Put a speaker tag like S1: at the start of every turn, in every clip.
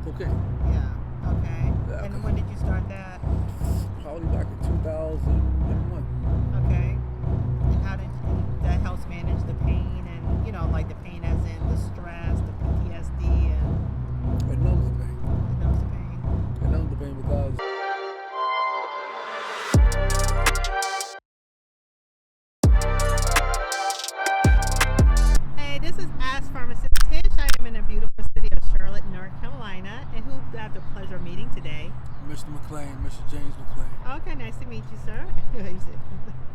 S1: cocaine.
S2: Yeah. Okay.
S1: Yeah,
S2: And when did you start that?
S1: Probably back in 2001.
S2: Okay. And how did that helps manage the pain and like the pain as in the stress, the PTSD, and
S1: It numbs the pain.
S2: it numbs the pain.
S1: It numbs the pain because
S2: Hey, this is Ask Pharmacist Tish. I am in the beautiful city of Charlotte, North Carolina, and who I have the pleasure of meeting today.
S1: Mr. McLean, Mr. James McLean.
S2: Okay, nice to meet you, sir. You said-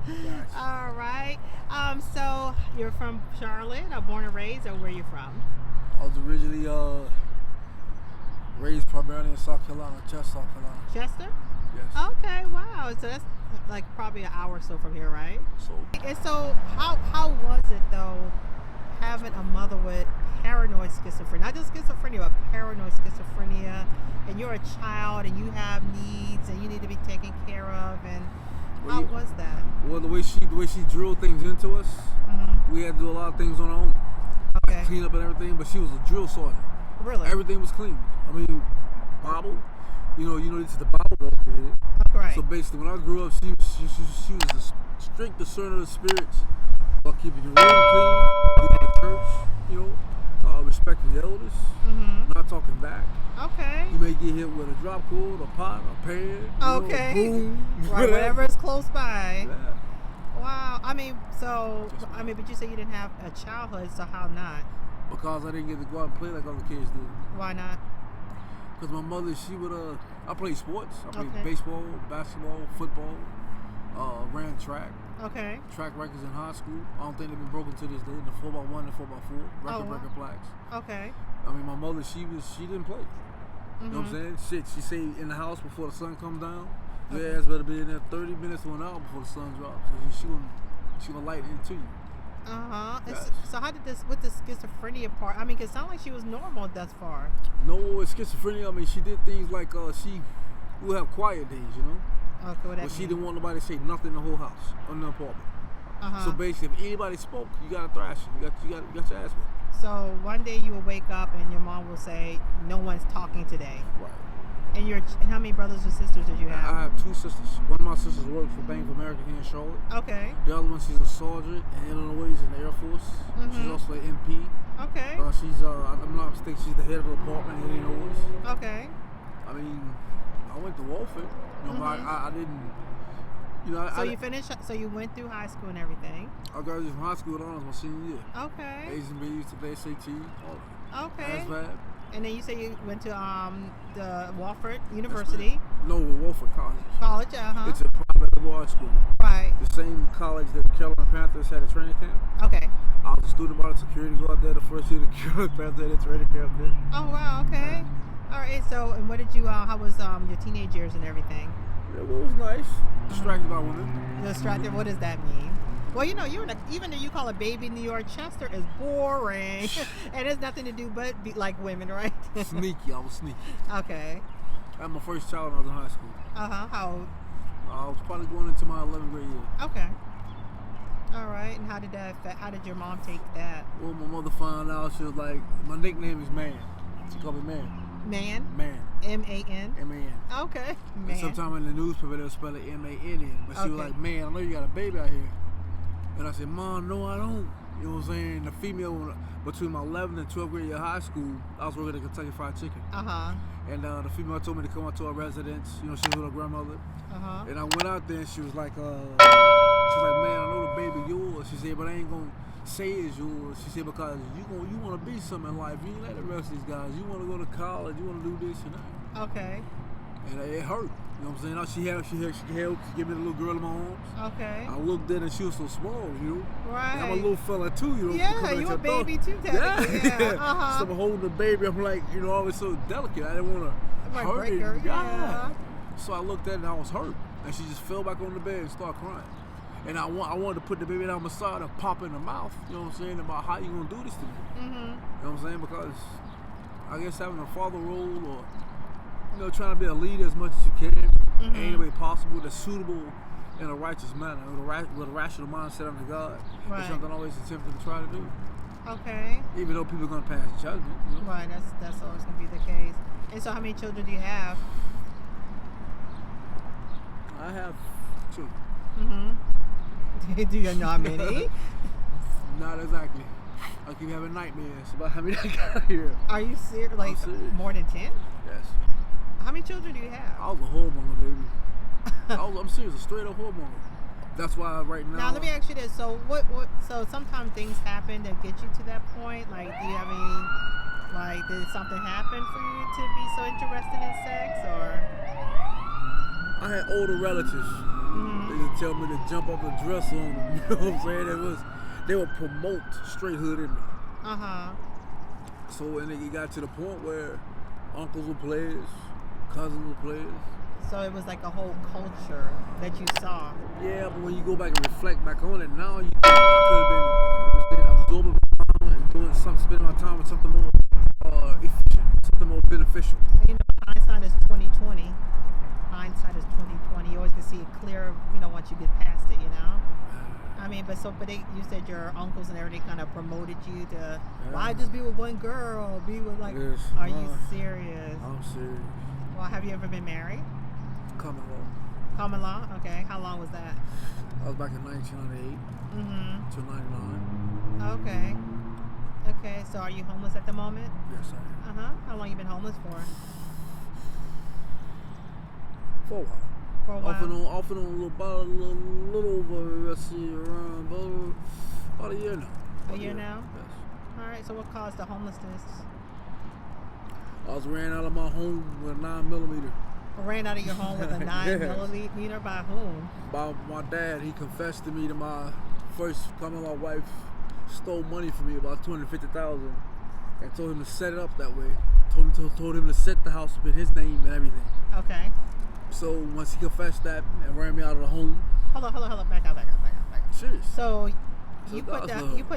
S1: Gotcha.
S2: All right. So you're from Charlotte, or born and raised, or where you from?
S1: I was originally raised primarily in South Carolina, Chester, South Carolina.
S2: Chester?
S1: Yes.
S2: Okay, wow. So that's like probably an hour or so from here, right?
S1: So
S2: And so how was it though having a mother with paranoid schizophrenia? Not just schizophrenia, but paranoid schizophrenia, and you're a child and you have needs and you need to be taken care of, and how was that?
S1: well, the way she drilled things into us, we had to do a lot of things on our own.
S2: Okay.
S1: Clean up and everything, but she was a drill sergeant.
S2: Really?
S1: Everything was clean. I mean, Bible, this is the Bible that I created.
S2: Right.
S1: So basically, when I grew up, she was a strict discerner of the spirits about keeping your room clean, going to church, respecting the elders, not talking back.
S2: Okay.
S1: You may get hit with a drop cord, a pot, a pan,
S2: Okay.
S1: boom,
S2: Right, whatever is close by.
S1: Yeah.
S2: Wow. But you said you didn't have a childhood, so how not?
S1: Because I didn't get to go out and play like other kids did.
S2: Why not?
S1: Because my mother, she would, I played sports. I played
S2: Okay.
S1: baseball, basketball, football, ran track.
S2: Okay.
S1: Track records in high school. I don't think they've been broken to this day. The 4x1 and 4x4 record plaques.
S2: Okay.
S1: I mean, my mother, she didn't play. You know what I'm saying? Shit, she stayed in the house before the sun comes down.
S2: Okay.
S1: Your ass better be in there 30 minutes to an hour before the sun drops. So she gonna light it to you. Yes.
S2: So how did this with the schizophrenia part? I mean, 'cause it sounded like she was normal thus far.
S1: No, with schizophrenia, I mean, she did things like she would have quiet days,
S2: Okay, what that
S1: But she
S2: mean?
S1: didn't want nobody to say nothing in the whole house or in the apartment.
S2: Uh-huh.
S1: So basically, if anybody spoke, you got to thrash them. You got your ass whipped.
S2: So one day you will wake up and your mom will say, "No one's talking today."
S1: Right.
S2: And how many brothers or sisters did you have?
S1: I have two sisters. One of my sisters works for Bank of America here in Charlotte.
S2: Okay.
S1: The other one, she's a sergeant in Illinois in the Air Force. She's also an MP.
S2: Okay.
S1: She's, I'm not mistaken, she's the head of the department in Illinois.
S2: Okay.
S1: I mean, I went to warfare. But I didn't,
S2: So you finished. So you went through high school and everything.
S1: I graduated from high school with honors my senior year.
S2: Okay.
S1: A's and B's to the SAT, all that.
S2: Okay.
S1: ASVAB.
S2: And then you say you went to the Wofford University
S1: No, Wolford College.
S2: College.
S1: It's a private liberal arts school.
S2: Right.
S1: The same college that the Carolina Panthers had a training camp.
S2: Okay.
S1: I was a student body security guard there the first year the Carolina Panthers had a training camp there.
S2: Oh wow. Okay. All right. So, and what did you? How was your teenage years and everything?
S1: Yeah, well, it was nice. Distracted by women.
S2: Distracted. What does that mean? Well, you're even though you call a baby New York, Chester is boring, and there's nothing to do but be like women, right?
S1: Sneaky. I was sneaky.
S2: Okay.
S1: I had my first child when I was in high school.
S2: How old?
S1: I was probably going into my 11th grade year.
S2: Okay. All right. And how did your mom take that?
S1: Well, my mother found out. She was like, my nickname is Man. She called me Man.
S2: Man.
S1: Man.
S2: M-A-N.
S1: M-A-N.
S2: Okay.
S1: And
S2: Man.
S1: sometime in the newspaper they'll spell it M-A-N-N. But she was
S2: Okay.
S1: like, man, I know you got a baby out here. And I said, Mom, no, I don't. You know what I'm saying? The female, between my 11th and 12th grade year of high school, I was working at Kentucky Fried Chicken. And the female told me to come out to her residence. She was with her grandmother. And I went out there and she was like, man, I know the baby yours. She said, but I ain't going to say it's yours. She said, because you want to be something in life. You ain't like the rest of these guys. You want to go to college. You want to do this and that.
S2: Okay.
S1: And it hurt. You know what I'm saying? She gave me the little girl in my arms.
S2: Okay.
S1: I looked at her and she was so small,
S2: Right.
S1: And I'm a little fella too,
S2: Yeah, you a baby too, technically. Yeah.
S1: So I'm holding the baby. I'm like, I was so delicate. I didn't want to hurt
S2: break
S1: her.
S2: her. Yeah.
S1: So I looked at it and I was hurt. And she just fell back on the bed and started crying. And I wanted to put the baby down my side and pop in her mouth. You know what I'm saying? About how you going to do this to me. You know what I'm saying? Because I guess having a father role or trying to be a leader as much as you can, any way possible, that's suitable in a righteous manner, with a rational mindset under God. That's something I always attempted to try to do.
S2: Okay.
S1: Even though people are going to pass judgment.
S2: Right, that's always going to be the case. And so how many children do you have?
S1: I have 2.
S2: Do you know how many?
S1: Not exactly. I keep having nightmares about how many I got here.
S2: Are you serious? Like
S1: serious.
S2: More than 10?
S1: Yes.
S2: How many children do you have?
S1: I was a whoremonger, baby. I'm serious, a straight up whoremonger. That's why right now.
S2: Now let me ask you this: so what? So sometimes things happen that get you to that point. Like, do you have any? Like, did something happen for you to be so interested in sex, or?
S1: I had older relatives. They just tell me to jump up and dress on them. You know what I'm saying? They would promote straight hood in me. So and it got to the point where uncles were players, cousins were players.
S2: So it was like a whole culture that you saw.
S1: Yeah, but when you go back and reflect back on it, now you think I could have been absorbing my time and doing something, spending my time with something more efficient, something more beneficial.
S2: You know, hindsight is 20/20. Hindsight is 20/20. You always can see it clear, once you get past it, I mean, but you said your uncles and everything kind of promoted you to, why just be with one girl? Be with like,
S1: yes,
S2: are you serious?
S1: I'm serious.
S2: Well, have you ever been married?
S1: Common law.
S2: Common law? Okay. How long was that?
S1: I was back in 1998 to 99.
S2: Okay. Okay, so are you homeless at the moment?
S1: Yes, I am.
S2: How long you been homeless for?
S1: For a while.
S2: For a while?
S1: Off and on, a little over, let's see, around about a year now.
S2: A year now?
S1: Yes.
S2: All right, so what caused the homelessness?
S1: I was ran out of my home with a 9mm.
S2: Ran out of your home with a 9mm by whom?
S1: By my dad. He confessed to me that my first common law wife stole money from me, about $250,000, and told him to set it up that way. Told him to set the house up in his name and everything.
S2: Okay.
S1: So once he confessed that and ran me out of the home.
S2: Hold on. Back up.
S1: Serious.
S2: So you put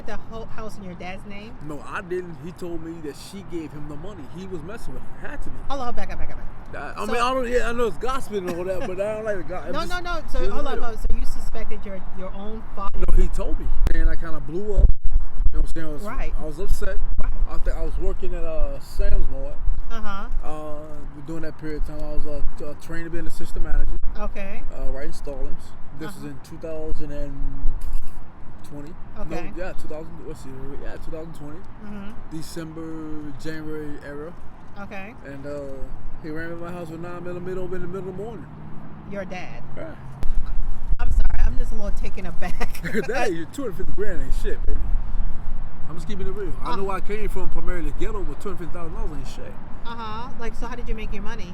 S2: the whole house in your dad's name?
S1: No, I didn't. He told me that she gave him the money. He was messing with her. Had to be.
S2: Hold on, back up.
S1: I mean, I know it's gospel and all that, but I don't like the gospel.
S2: No. So hold on. So you suspected your own father?
S1: No, he told me, and I kind of blew up. You know what I'm saying?
S2: Right.
S1: I was upset.
S2: Right.
S1: I was working at Sam's Mart. During that period of time, I was trained to be an assistant manager.
S2: Okay.
S1: Writing stallings. This was in 2020.
S2: Okay.
S1: No, 2020. December, January era.
S2: Okay.
S1: And he ran in my house with 9mm over in the middle of the morning.
S2: Your dad?
S1: Right.
S2: I'm sorry, I'm just a little taken aback.
S1: That ain't $250,000 ain't shit, baby. I'm just keeping it real. I know where I came from, primarily ghetto, but $250,000 ain't shit.
S2: Like, so how did you make your money?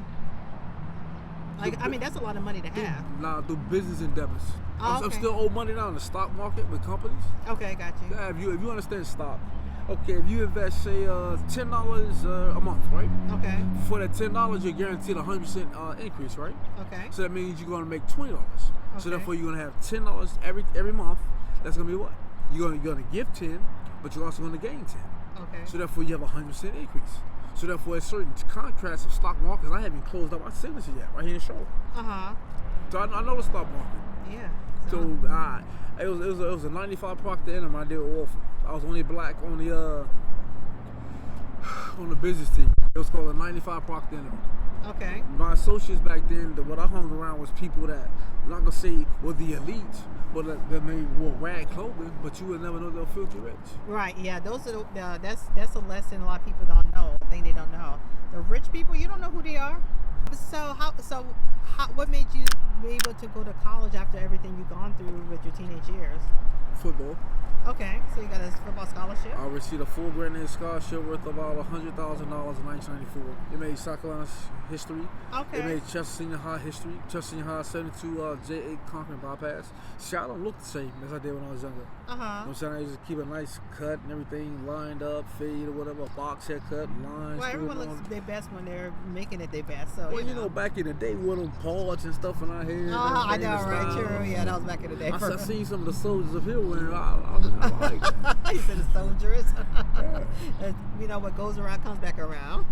S2: Like, I mean, that's a lot of money to have.
S1: Through business endeavors.
S2: Okay.
S1: I'm still owe money now in the stock market with companies.
S2: Okay, got you.
S1: Yeah, if you understand stock, okay, if you invest, say, $10 a month, right?
S2: Okay.
S1: For that $10, you're guaranteed a 100% increase, right?
S2: Okay.
S1: So that means you're going to make $20. Okay. So therefore, you're going to have $10 every month. That's going to be what? You're going to give 10, but you're also going to gain 10.
S2: Okay.
S1: So therefore, you have a 100% increase. So therefore, at certain contracts of stock markets, I haven't closed up my signature yet, right here in the show. So I know the stock market.
S2: Yeah.
S1: So it was a 95 Procter & I did awful. I was only black on the business team. It was called a 95 Procter &
S2: Okay.
S1: My associates back then, what I hung around was people that, I'm not gonna say were the elite, but that maybe wore rag clothing, but you would never know they're filthy rich.
S2: Right. Yeah. Those are that's a lesson a lot of people don't know. A thing they don't know. The rich people, you don't know who they are. So what made you be able to go to college after everything you've gone through with your teenage years?
S1: Football.
S2: Okay, so you got a football scholarship?
S1: I received a full grant scholarship worth about $100,000 in 1994. It made South Carolina's history.
S2: Okay.
S1: It made Chester Senior High history. Chester Senior High 72 J8 Conquering bypass. See, I don't look the same as I did when I was younger. You know what I'm saying? I used to keep a nice cut and everything lined up, fade or whatever, box haircut, lines.
S2: Well, everyone looks their best when they're making it their best. So,
S1: well, you know, back in the day, we wore them pads and stuff in our hair.
S2: I know, right? True. Yeah, that was back in the day.
S1: I seen some of the soldiers of here wearing. I like that.
S2: You said the soldiers. You know, what goes around comes back around.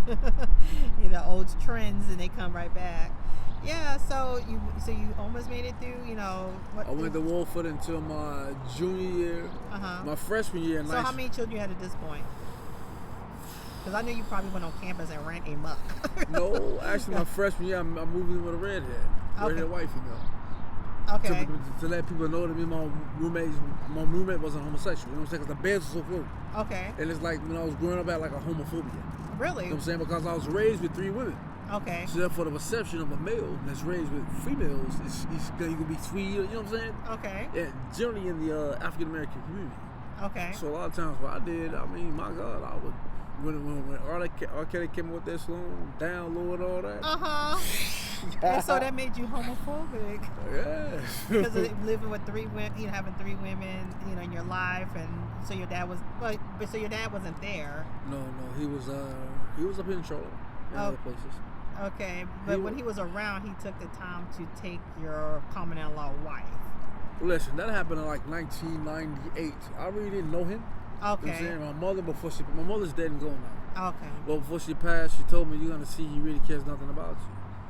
S2: You know, old trends and they come right back. Yeah, so you almost made it through, you know.
S1: I went to Wolford until my junior year. My freshman year.
S2: So how many children you had at this point? Because I knew you probably went on campus and ran amok.
S1: No, actually, my freshman year, I moved in with a redhead white female.
S2: Okay.
S1: To let people know that my roommate wasn't homosexual. You know what I'm saying? Because the beds were so full.
S2: Okay.
S1: And it's like when I was growing up, I had like a homophobia.
S2: Really?
S1: You know what I'm saying? Because I was raised with 3 women.
S2: Okay.
S1: So therefore, the perception of a male that's raised with females is you can be 3. You know what I'm saying?
S2: Okay.
S1: Yeah, generally in the African American community.
S2: Okay.
S1: So a lot of times what I did, I mean, my God, I would when R. Kelly came with that song, Down Low and all that.
S2: And so that made you homophobic.
S1: Yeah.
S2: Because of living with 3 women, having 3 women, in your life, and so your dad was, but so your dad wasn't there.
S1: No, he was up in Charlotte and other places.
S2: Okay, but when he was around, he took the time to take your common-in-law wife.
S1: Listen, that happened in like 1998. I really didn't know him.
S2: Okay.
S1: You know what I'm saying? My mother's dead and gone now.
S2: Okay.
S1: But before she passed, she told me, "You're gonna see he really cares nothing about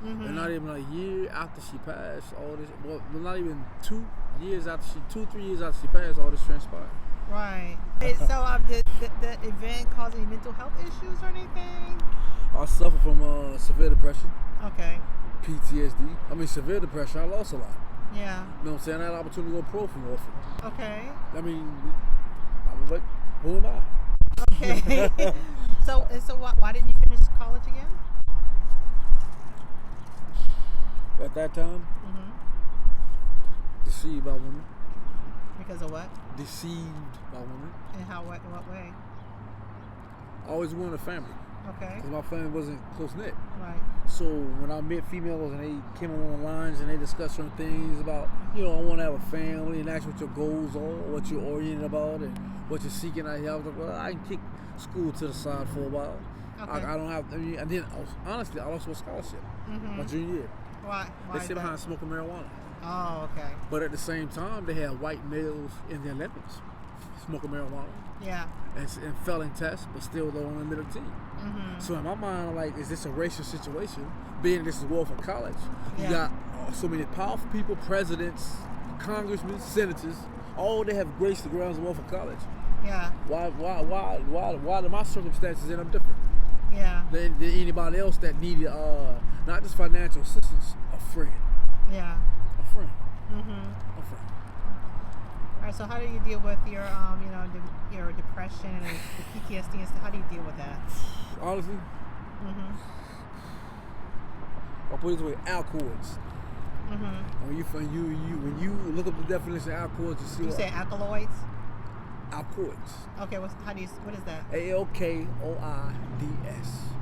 S1: you."
S2: Mm-hmm.
S1: And not even a year after she passed, all this. Well, not even 2 years after 2-3 years after she passed, all this transpired.
S2: Right. So did the event cause any mental health issues or anything?
S1: I suffer from severe depression.
S2: Okay.
S1: PTSD. I mean, severe depression. I lost a lot.
S2: Yeah.
S1: You know what I'm saying? I had an opportunity to go pro from orphan.
S2: Okay.
S1: I mean, I was like, who am I?
S2: Okay. So why didn't you finish college again?
S1: At that time, deceived by women.
S2: Because of what?
S1: Deceived by women.
S2: And how? What way?
S1: I always wanted a family.
S2: Okay.
S1: Because my family wasn't close knit.
S2: Right.
S1: So when I met females and they came along the lines and they discussed certain things about, I want to have a family and ask what your goals are, what you're oriented about, and what you're seeking out here, I was like, well, I can kick school to the side for a while.
S2: Okay.
S1: I don't have. And then honestly, I lost my scholarship my junior year.
S2: Why?
S1: They sit behind smoking marijuana.
S2: Oh, okay.
S1: But at the same time, they had white males in their 11s smoking marijuana.
S2: Yeah.
S1: And failing tests, but still they're on the middle team. So in my mind, I'm like, is this a racial situation? Being this is Wofford College, you got so many powerful people, presidents, congressmen, senators, all they have graced the grounds of Wofford College.
S2: Yeah.
S1: Why do my circumstances end up different?
S2: Yeah.
S1: Than anybody else that needed not just financial assistance, a friend.
S2: Yeah.
S1: A friend. A friend.
S2: All right. So how do you deal with your your depression and the PTSD and stuff? How do you deal with that?
S1: Honestly, I'll put it this way: alkaloids. When you look up the definition of alkaloids, you see.
S2: You say alkaloids?
S1: Alkaloids.
S2: Okay. What is that?
S1: ALKOIDS.
S2: Okay.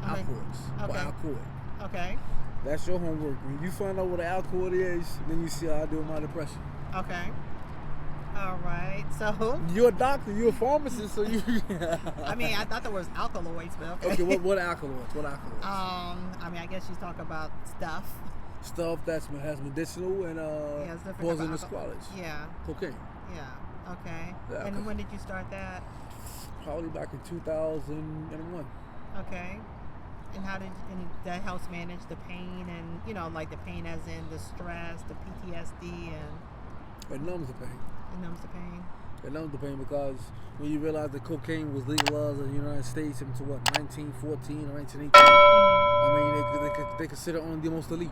S1: Alkaloids.
S2: Okay.
S1: Or alkaloid.
S2: Okay.
S1: That's your homework. When you find out what an alkaloid is, then you see how I deal with my depression.
S2: Okay. All right. So
S1: you're a doctor. You're a pharmacist. So you.
S2: I mean, I thought there was alkaloids, but okay.
S1: Okay. What alkaloids? What alkaloids?
S2: I mean, I guess you talk about stuff.
S1: Stuff that has medicinal and poisonous qualities.
S2: Yeah.
S1: Cocaine.
S2: Yeah. Okay.
S1: Yeah,
S2: and when did you start that?
S1: Probably back in 2001.
S2: Okay. And that helps manage the pain and like the pain as in the stress, the PTSD, and
S1: it numbs the pain.
S2: It numbs the pain.
S1: It numbs the pain because when you realize that cocaine was legalized in the United States into 1914 or 1918, I mean they consider only the most elite.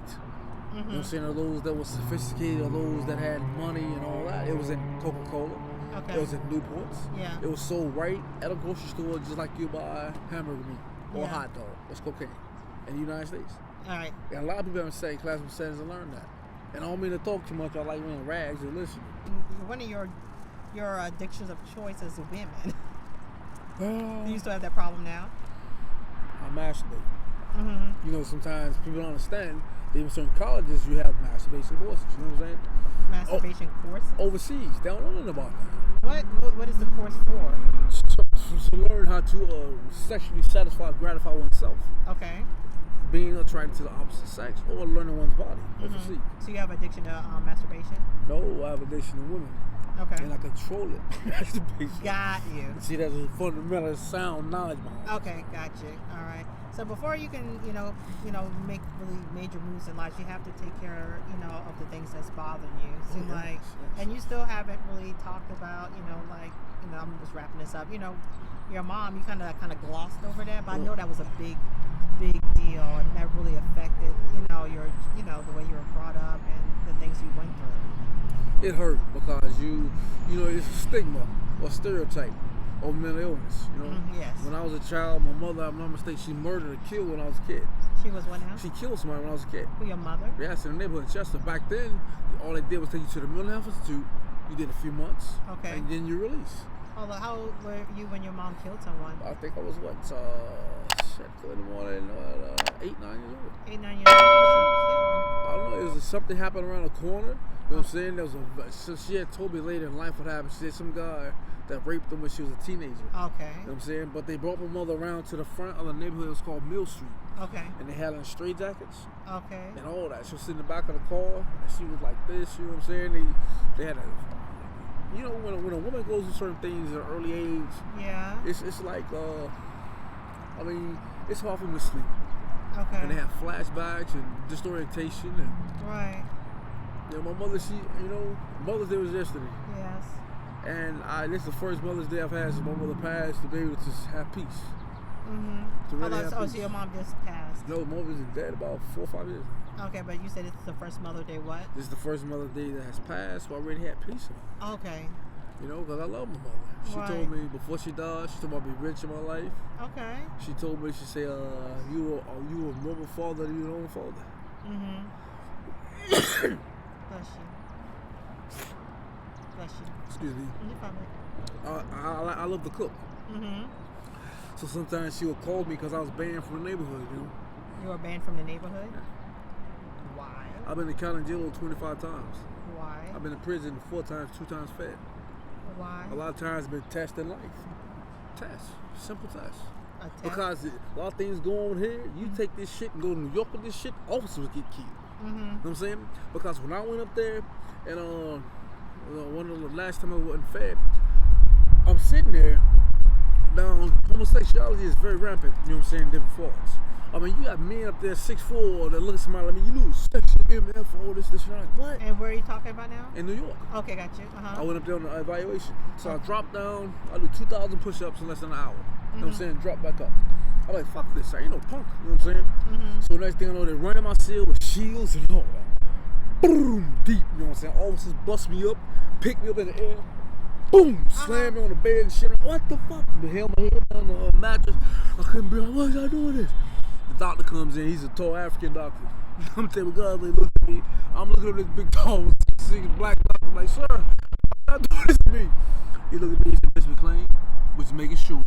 S1: You know what I'm saying? Or those that were sophisticated, or those that had money and all that. It was in Coca-Cola.
S2: Okay.
S1: It was in Newports.
S2: Yeah.
S1: It was sold right at a grocery store, just like you buy hamburger meat or a hot dog. That's cocaine in the United States.
S2: All right.
S1: And a lot of people haven't studied classroom settings and learned that. And I don't mean to talk too much. I like wearing rags and listen.
S2: One of your addictions of choice is women. Do you still have that problem now?
S1: I masturbate. Sometimes people don't understand. Even certain colleges, you have masturbation courses. You know what I'm saying?
S2: Masturbation courses?
S1: Overseas, they don't know nothing about that.
S2: What is the course for?
S1: To learn how to sexually gratify oneself.
S2: Okay.
S1: Being attracted to the opposite sex or learning one's body. Overseas.
S2: So you have addiction to masturbation?
S1: No, I have addiction to women.
S2: Okay.
S1: And I control it. Masturbation.
S2: Got you.
S1: See, that's a fundamental sound knowledge behind.
S2: Okay, got you. All right. So before you can, make really major moves in life, you have to take care, of the things that's bothering you. So and you still haven't really talked about, I'm just wrapping this up. Your mom, you kind of glossed over that, but I know that was a big deal, and that really affected, your, the way you were brought up and the things you went through.
S1: It hurt because it's a stigma or stereotype of mental illness.
S2: Yes.
S1: When I was a child, my mother, I'm not mistaken, she murdered or killed when I was a kid.
S2: She was what now?
S1: She killed somebody when I was a kid.
S2: Who, your mother?
S1: Yes, in the neighborhood in Chester. Back then, all they did was take you to the mental health institute. You did a few months.
S2: Okay.
S1: And then you release.
S2: How old were you when your mom killed someone?
S1: I think I was 8, 9 years old.
S2: 8, 9 years old.
S1: I don't know. It was something happened around the corner. You know what I'm saying? So she had told me later in life what happened. She said some guy that raped her when she was a teenager.
S2: Okay.
S1: You know what I'm saying? But they brought my mother around to the front of the neighborhood. It was called Mill Street.
S2: Okay.
S1: And they had on straight jackets.
S2: Okay.
S1: And all that. She was sitting in the back of the car, and she was like this. You know what I'm saying? They had a. When a woman goes through certain things at an early age,
S2: yeah,
S1: it's like it's hard for them to sleep.
S2: Okay.
S1: And they have flashbacks and disorientation and
S2: right.
S1: My mother, Mother's Day was yesterday.
S2: Yes.
S1: And this is the first Mother's Day I've had since my mother passed to be able to just have peace.
S2: Mm-hmm. Really so your mom just passed?
S1: No, mom was dead about 4 or 5 years.
S2: Okay, but you said this is the first Mother's Day what?
S1: This is the first Mother's Day that has passed, so I already had peace.
S2: Okay.
S1: Because I love my mother. She told me before she died, she told me I'd be rich in my life.
S2: Okay.
S1: She told me, she said, you were a noble father than your own father.
S2: Mm-hmm. Bless you. Bless you.
S1: Excuse me.
S2: You're fine.
S1: I love to cook.
S2: Mm-hmm.
S1: So sometimes she would call me because I was banned from the neighborhood,
S2: You were banned from the neighborhood?
S1: Yeah.
S2: Why?
S1: I've been to county jail 25 times.
S2: Why?
S1: I've been in prison 4 times, 2 times fed.
S2: Why?
S1: A lot of times been tests in life. Tests. Simple tests.
S2: A test?
S1: Because a lot of things go on here. You take this shit and go to New York with this shit, officers get killed.
S2: Mm-hmm.
S1: You know what I'm saying? Because when I went up there, and one of the last time I wasn't fed, I'm sitting there. Now, homosexuality is very rampant, you know what I'm saying, in different forms. I mean, you got men up there 6'4" that look at somebody like me, you lose sexual MF, all this, and I'm like, what?
S2: And where are you talking about now?
S1: In New York.
S2: Okay, got you. Uh-huh.
S1: I went up there on an evaluation. So I dropped down, I do 2,000 push-ups in less than an hour. You know what I'm saying? Drop back up. I'm like, fuck this, I ain't no punk, you know what I'm saying?
S2: Mm-hmm.
S1: So next thing I know, they're running my cell with shields and all that. Boom, deep, you know what I'm saying? Officers bust me up, pick me up in the air. Boom! Slam me on the bed and shit. What the fuck? They held my head on the mattress. I couldn't breathe. Why is I doing this? The doctor comes in. He's a tall African doctor. I'm telling you, God, they look at me. I'm looking at this big tall, black doctor. I'm like, sir, why not doing this to me? He looked at me. He said, Mr. McClain, was making sure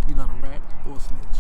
S1: you're not a rat or a snitch.